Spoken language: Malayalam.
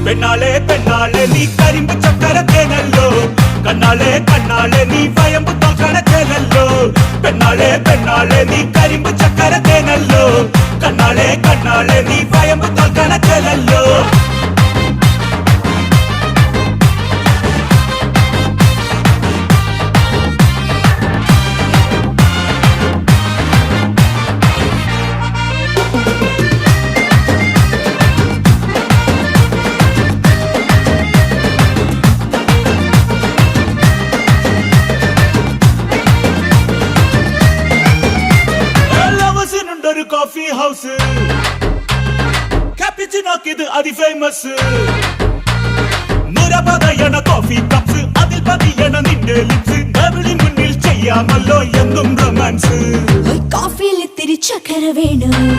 പെണ്ണാളെ പെണ്ണാളെ നീ കരിമ്പ് ചക്കരത്തേനല്ലോ കണ്ണാളെ കണ്ണാളെ നീ വയമ്പ് തോക്കണത്തേനല്ലോ പെണ്ണാളെ പെണ്ണാളെ നീ കരിമ്പ് ചക്കരത്തേനല്ലോ കണ്ണാളെ കണ്ണാളെ നീ വയമ്പ് തോക്കണത്തേനല്ലോ ഒരു കോഫി ഹൗസ് കാപ്പിച്ചിനോക്കിത് അതിഫേമസ് നിരപതയണ കോഫി കപ്സ് അതിൽ പതിയണ നിന്റെ ലിപ്സ് ഡബിളി മുന്നിൽ ചെയ്യാമല്ലോ എന്നും റൊമാൻസ് കോഫിയിൽ ഇത്തിരി ചക്കര വേണം